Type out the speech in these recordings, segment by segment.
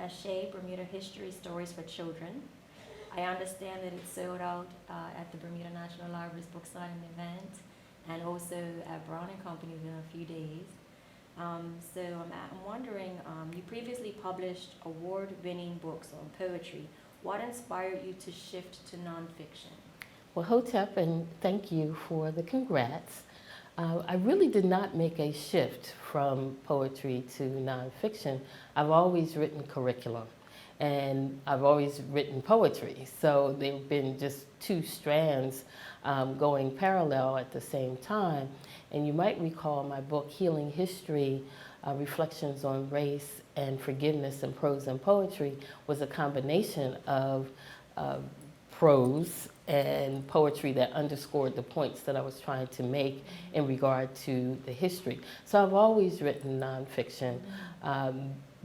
Ashay, Bermuda History Stories for Children. I understand that it's sold out at the Bermuda National Library's book signing event and also at Brown and Company within a few days. So I'm wondering, you previously published award-winning books on poetry. What inspired you to shift to nonfiction? Well, Hotep, and thank you for the congrats. I really did not make a shift from poetry to nonfiction. I've always written curriculum, and I've always written poetry. So they've been just two strands going parallel at the same time. And you might recall my book, Healing History, Reflections on Race and Forgiveness in Prose and Poetry, was a combination of prose and poetry that underscored the points that I was trying to make in regard to the history. So I've always written nonfiction,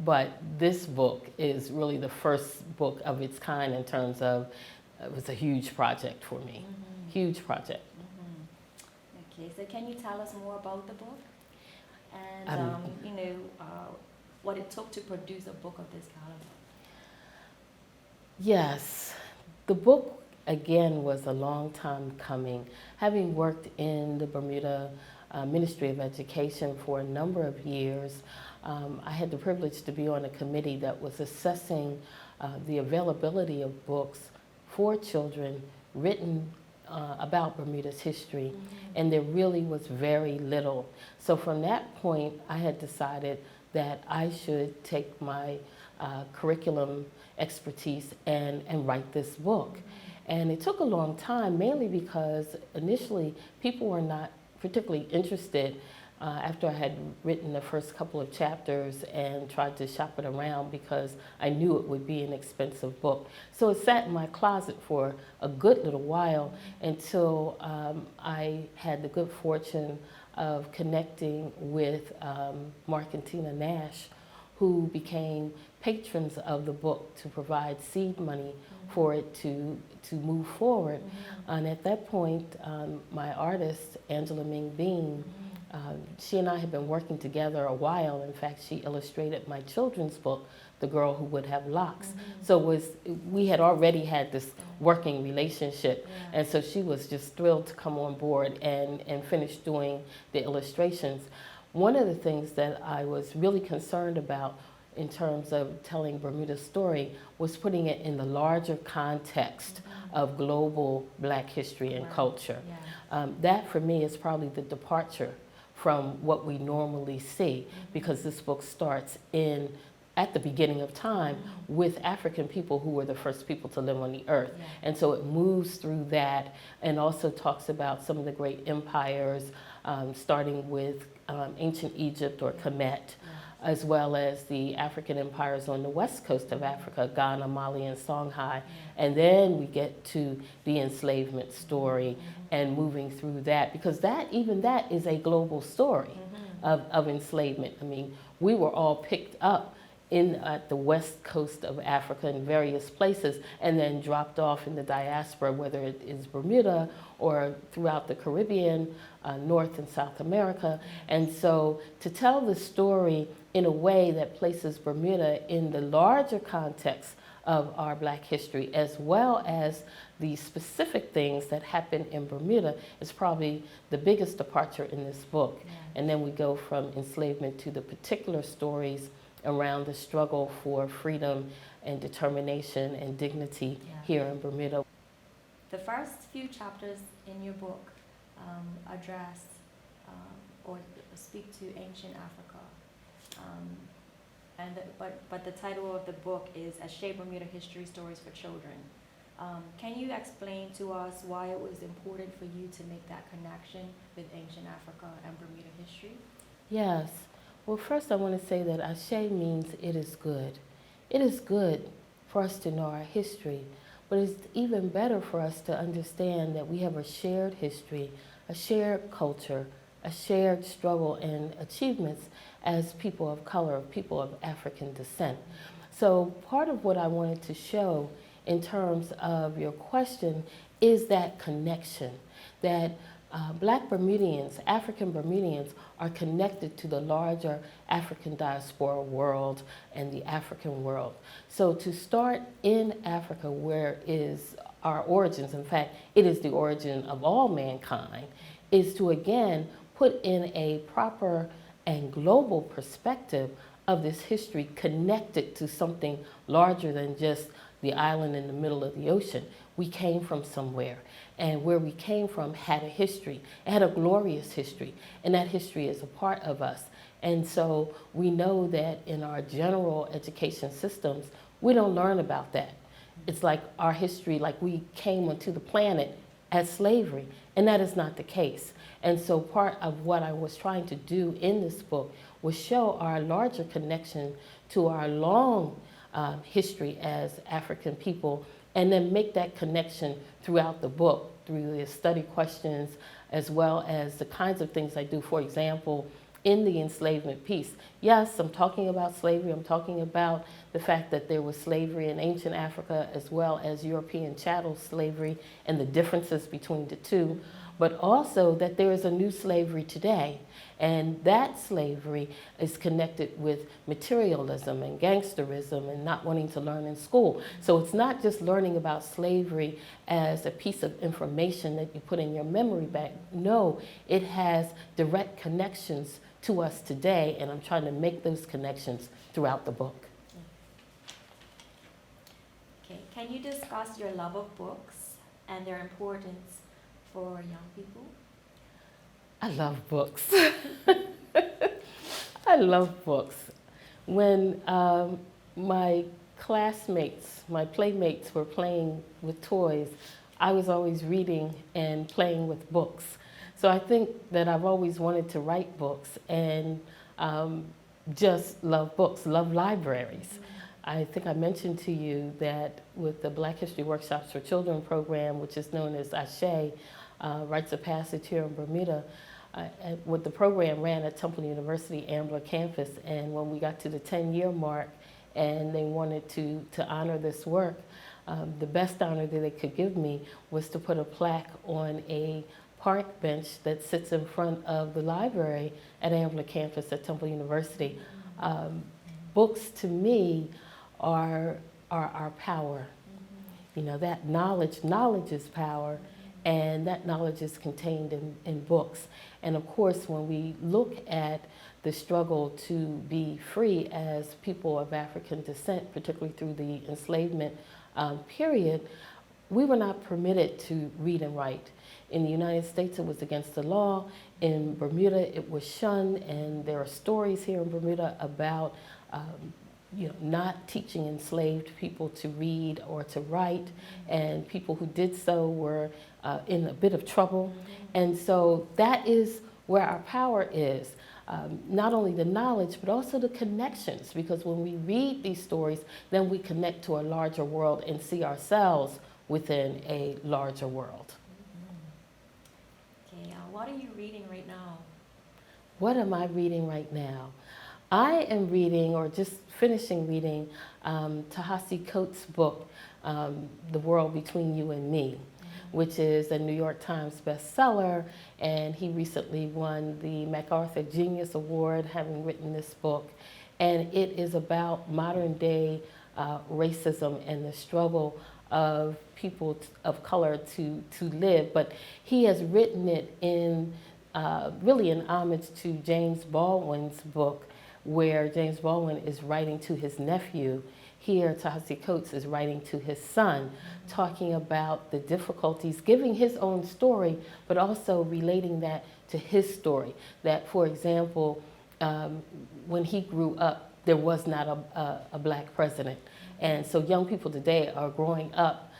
but this book is really the first book of its kind in terms of, it was a huge project for me, huge project. Okay, so can you tell us more about the book? And, what it took to produce a book of this caliber? Yes, the book, again, was a long time coming. Having worked in the Bermuda Ministry of Education for a number of years, I had the privilege to be on a committee that was assessing the availability of books for children written about Bermuda's history, and there really was very little. So from that point, I had decided that I should take my curriculum expertise and write this book. And it took a long time, mainly because initially people were not particularly interested after I had written the first couple of chapters and tried to shop it around, because I knew it would be an expensive book. So it sat in my closet for a good little while until I had the good fortune of connecting with Mark and Tina Nash, who became patrons of the book to provide seed money for it to move forward. And at that point, my artist, Angela Ming Bean, she and I had been working together a while. In fact, she illustrated my children's book, The Girl Who Would Have Locks. So we had already had this working relationship, and so she was just thrilled to come on board and finish doing the illustrations. One of the things that I was really concerned about in terms of telling Bermuda's story was putting it in the larger context of global Black history and culture. That for me is probably the departure from what we normally see, because this book starts at the beginning of time with African people who were the first people to live on the earth. And so it moves through that and also talks about some of the great empires, starting with ancient Egypt or Kemet, as well as the African empires on the west coast of Africa, Ghana, Mali, and Songhai. And then we get to the enslavement story and moving through that, because even that is a global story of enslavement. I mean, we were all picked up at the west coast of Africa in various places and then dropped off in the diaspora, whether it is Bermuda or throughout the Caribbean, North and South America. And so to tell the story in a way that places Bermuda in the larger context of our Black history, as well as the specific things that happen in Bermuda, is probably the biggest departure in this book. And then we go from enslavement to the particular stories around the struggle for freedom and determination and dignity here in Bermuda. The first few chapters in your book address or speak to ancient Africa. But the title of the book is Ashay, Bermuda History Stories for Children. Can you explain to us why it was important for you to make that connection with ancient Africa and Bermuda history? Yes. Well, first I want to say that Ashay means it is good. It is good for us to know our history, but it's even better for us to understand that we have a shared history, a shared culture, a shared struggle and achievements as people of color, people of African descent. So part of what I wanted to show in terms of your question is that connection, that Black Bermudians, African Bermudians, are connected to the larger African diaspora world and the African world. So to start in Africa, where is our origins, in fact, it is the origin of all mankind, is to again put in a proper and global perspective of this history connected to something larger than just the island in the middle of the ocean. We came from somewhere, and where we came from had a history. It had a glorious history, and that history is a part of us. And so we know that in our general education systems, we don't learn about that. It's like our history, like we came onto the planet as slavery, and that is not the case. And so part of what I was trying to do in this book was show our larger connection to our long history as African people, and then make that connection throughout the book, through the study questions, as well as the kinds of things I do. For example, in the enslavement piece, yes, I'm talking about slavery, I'm talking about the fact that there was slavery in ancient Africa as well as European chattel slavery and the differences between the two, but also that there is a new slavery today. And that slavery is connected with materialism and gangsterism and not wanting to learn in school. So it's not just learning about slavery as a piece of information that you put in your memory bank. No, it has direct connections to us today, and I'm trying to make those connections throughout the book. Okay, can you discuss your love of books and their importance for young people? I love books. I love books. When my classmates, my playmates were playing with toys, I was always reading and playing with books. So I think that I've always wanted to write books and just love books, love libraries. I think I mentioned to you that with the Black History Workshops for Children program, which is known as Ashay, Rites of Passage here in Bermuda, with the program ran at Temple University Ambler campus, and when we got to the 10-year mark and they wanted to honor this work, the best honor that they could give me was to put a plaque on a park bench that sits in front of the library at Ambler campus at Temple University. Books to me are our power. You know, that knowledge is power, and that knowledge is contained in books. And of course, when we look at the struggle to be free as people of African descent, particularly through the enslavement period, we were not permitted to read and write. In the United States, it was against the law. In Bermuda, it was shunned, and there are stories here in Bermuda about not teaching enslaved people to read or to write, and people who did so were in a bit of trouble. And so that is where our power is, not only the knowledge, but also the connections, because when we read these stories, then we connect to a larger world and see ourselves within a larger world. Okay, what are you reading right now? What am I reading right now? I am reading, or just finishing reading, Ta-Nehisi Coates' book, The World Between You and Me, which is a New York Times bestseller, and he recently won the MacArthur Genius Award having written this book. And it is about modern day racism and the struggle of people of color to live. But he has written it in really in homage to James Baldwin's book, where James Baldwin is writing to his nephew. Here, Ta-Nehisi Coates is writing to his son, talking about the difficulties, giving his own story, but also relating that to his story. That, for example, when he grew up, there was not a black president. And so young people today are growing up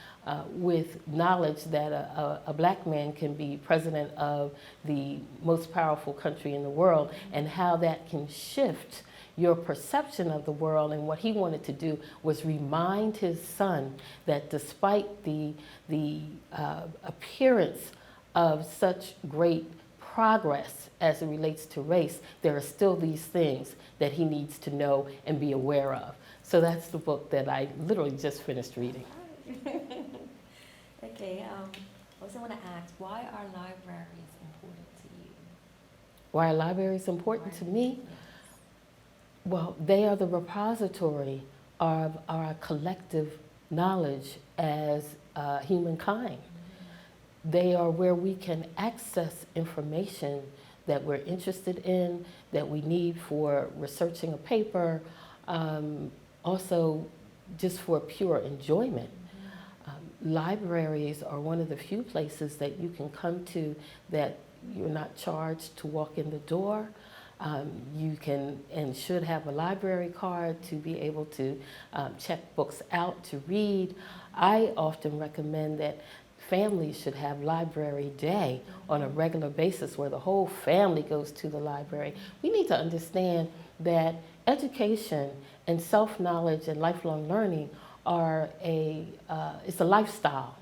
with knowledge that a black man can be president of the most powerful country in the world, and how that can shift your perception of the world. And what he wanted to do was remind his son that despite the appearance of such great progress as it relates to race, there are still these things that he needs to know and be aware of. So that's the book that I literally just finished reading. Okay, I also want to ask, why are libraries Why are libraries important to me? Well, they are the repository of our collective knowledge as humankind. They are where we can access information that we're interested in, that we need for researching a paper, also just for pure enjoyment. Libraries are one of the few places that you can come to that you're not charged to walk in the door. You can and should have a library card to be able to check books out to read. I often recommend that families should have library day on a regular basis where the whole family goes to the library. We need to understand that education and self-knowledge and lifelong learning are it's a lifestyle.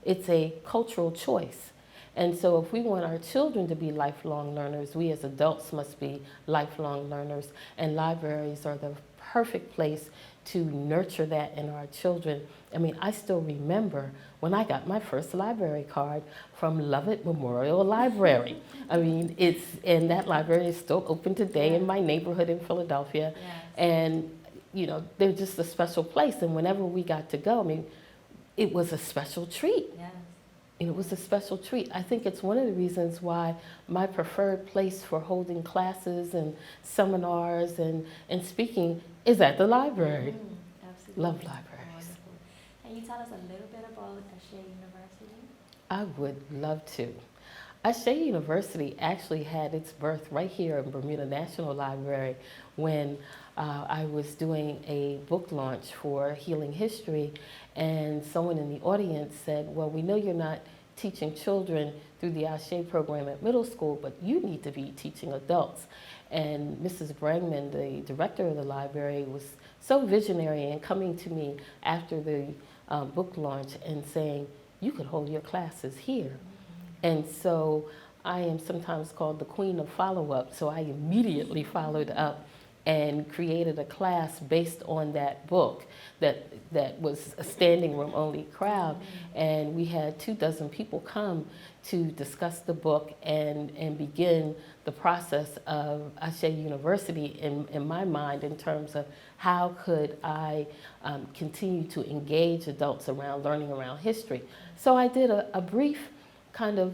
It's a cultural choice. And so if we want our children to be lifelong learners, we as adults must be lifelong learners, and libraries are the perfect place to nurture that in our children. I mean, I still remember when I got my first library card from Lovett Memorial Library. I mean, and that library is still open today in my neighborhood in Philadelphia. Yes. And, you know, they're just a special place. And whenever we got to go, I mean, it was a special treat. Yes. It was a special treat. I think it's one of the reasons why my preferred place for holding classes and seminars and speaking is at the library. Absolutely. Love libraries. Wonderful. Can you tell us a little bit about Ashay University? I would love to. Ashay University actually had its birth right here in Bermuda National Library when I was doing a book launch for Healing History, and someone in the audience said, well, we know you're not teaching children through the Ashay program at middle school, but you need to be teaching adults. And Mrs. Bregman, the director of the library, was so visionary in coming to me after the book launch and saying, you could hold your classes here. And so I am sometimes called the queen of follow-up, so I immediately followed up and created a class based on that book that was a standing room only crowd. And we had 24 people come to discuss the book and begin the process of Ashay University in my mind in terms of how could I continue to engage adults around learning around history. So I did a brief kind of,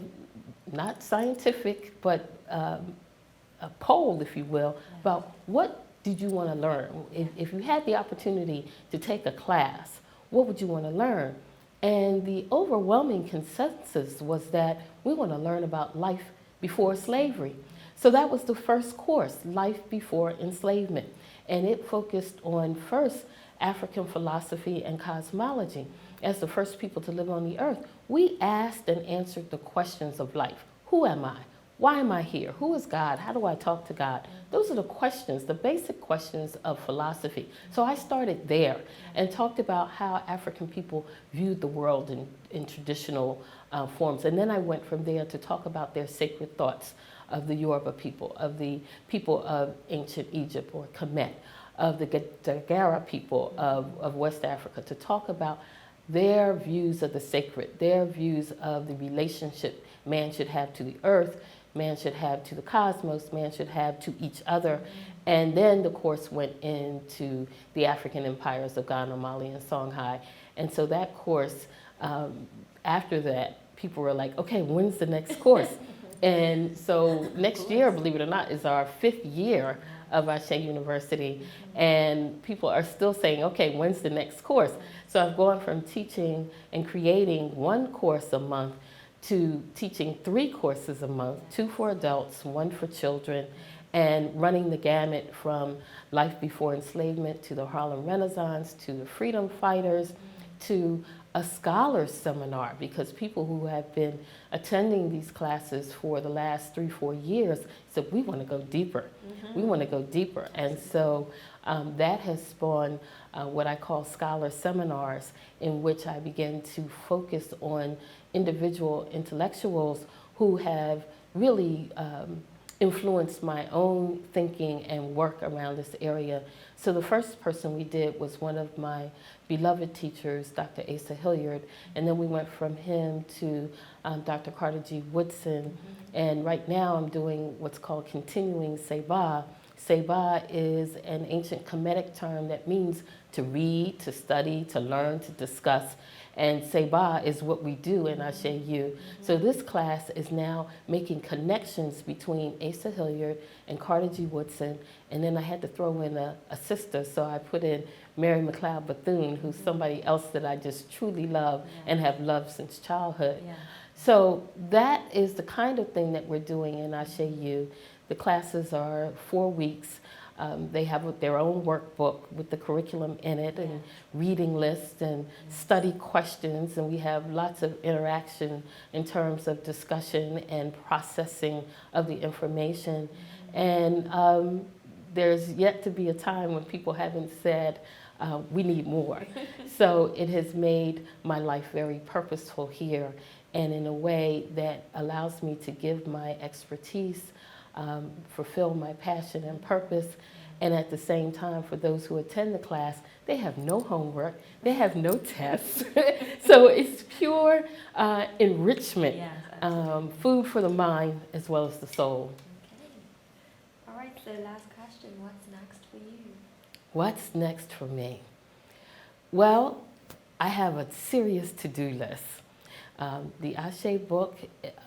not scientific, but a poll, if you will, about what did you want to learn? If you had the opportunity to take a class, what would you want to learn? And the overwhelming consensus was that we want to learn about life before slavery. So that was the first course, Life Before Enslavement. And it focused on first African philosophy and cosmology. As the first people to live on the earth, we asked and answered the questions of life. Who am I? Why am I here? Who is God? How do I talk to God? Those are the questions, the basic questions of philosophy. So I started there and talked about how African people viewed the world in traditional forms. And then I went from there to talk about their sacred thoughts of the Yoruba people, of the people of ancient Egypt or Kemet, of the Dagara people of West Africa, to talk about their views of the sacred, their views of the relationship man should have to the earth, man should have to the cosmos, man should have to each other. And then the course went into the African empires of Ghana, Mali, and Songhai. And so that course, after that, people were like, okay, when's the next course? And so next year, believe it or not, is our 5th year of Ashay University. And people are still saying, okay, when's the next course? So I've gone from teaching and creating 1 course a month to teaching 3 courses a month, 2 for adults, 1 for children, and running the gamut from Life Before Enslavement to the Harlem Renaissance to the Freedom Fighters to a scholars seminar, because people who have been attending these classes for the last 3-4 years said, we want to go deeper. We want to go deeper. And so that has spawned what I call scholar seminars, in which I begin to focus on individual intellectuals who have really influenced my own thinking and work around this area. So the first person we did was one of my beloved teachers, Dr. Asa Hilliard, and then we went from him to Dr. Carter G. Woodson, and right now I'm doing what's called continuing Seba. Seba is an ancient Kemetic term that means to read, to study, to learn, to discuss. And Seba is what we do in Ashay. So this class is now making connections between Asa Hilliard and Carter G. Woodson. And then I had to throw in a sister, so I put in Mary McLeod Bethune, who's somebody else that I just truly love and have loved since childhood. So that is the kind of thing that we're doing in Ashay. The classes are 4 weeks. They have their own workbook with the curriculum in it and reading lists and study questions, and we have lots of interaction in terms of discussion and processing of the information. And there's yet to be a time when people haven't said, we need more. So it has made my life very purposeful here, and in a way that allows me to give my expertise, fulfill my passion and purpose, and at the same time, for those who attend the class, they have no homework, they have no tests. So it's pure enrichment, food for the mind as well as the soul. Okay. All right, so last question, what's next for you? What's next for me? Well, I have a serious to-do list. The Ashay book,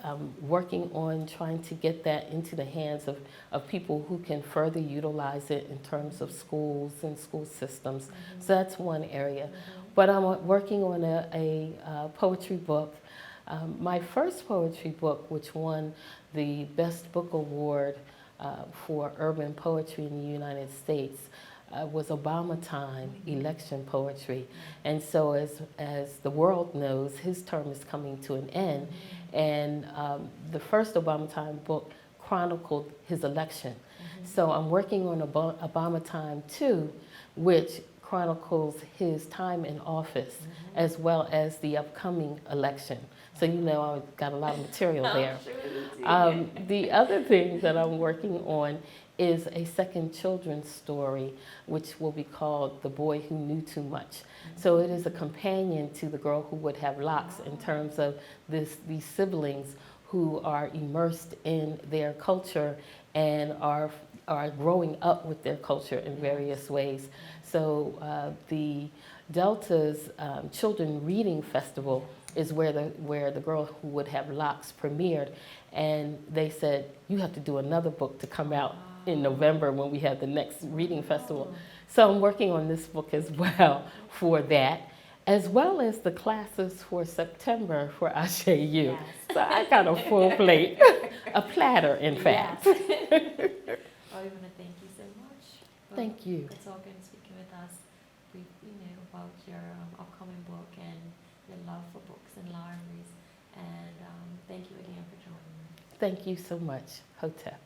I'm working on trying to get that into the hands of people who can further utilize it in terms of schools and school systems. So that's one area. But I'm working on a poetry book. My first poetry book, which won the Best Book Award for urban poetry in the United States, was Obama time election poetry. And so as the world knows, his term is coming to an end. And the first Obama time book chronicled his election. So I'm working on Obama time 2, which chronicles his time in office as well as the upcoming election. So you know I've got a lot of material there. The other thing that I'm working on is a second children's story, which will be called The Boy Who Knew Too Much. So it is a companion to The Girl Who Would Have Locks in terms of these siblings who are immersed in their culture and are growing up with their culture in various ways. So the Delta's Children Reading Festival is where the Girl Who Would Have Locks premiered, and they said, you have to do another book to come out in November when we have the next reading festival. So I'm working on this book as well for that, as well as the classes for September for Ashay. Yes. So I got a full plate, a platter in fact. Yes. Well, we want to thank you so much. Thank you. For talking and speaking with us, about your upcoming book and your love for books and libraries. And thank you again for joining me. Thank you so much, Hotep.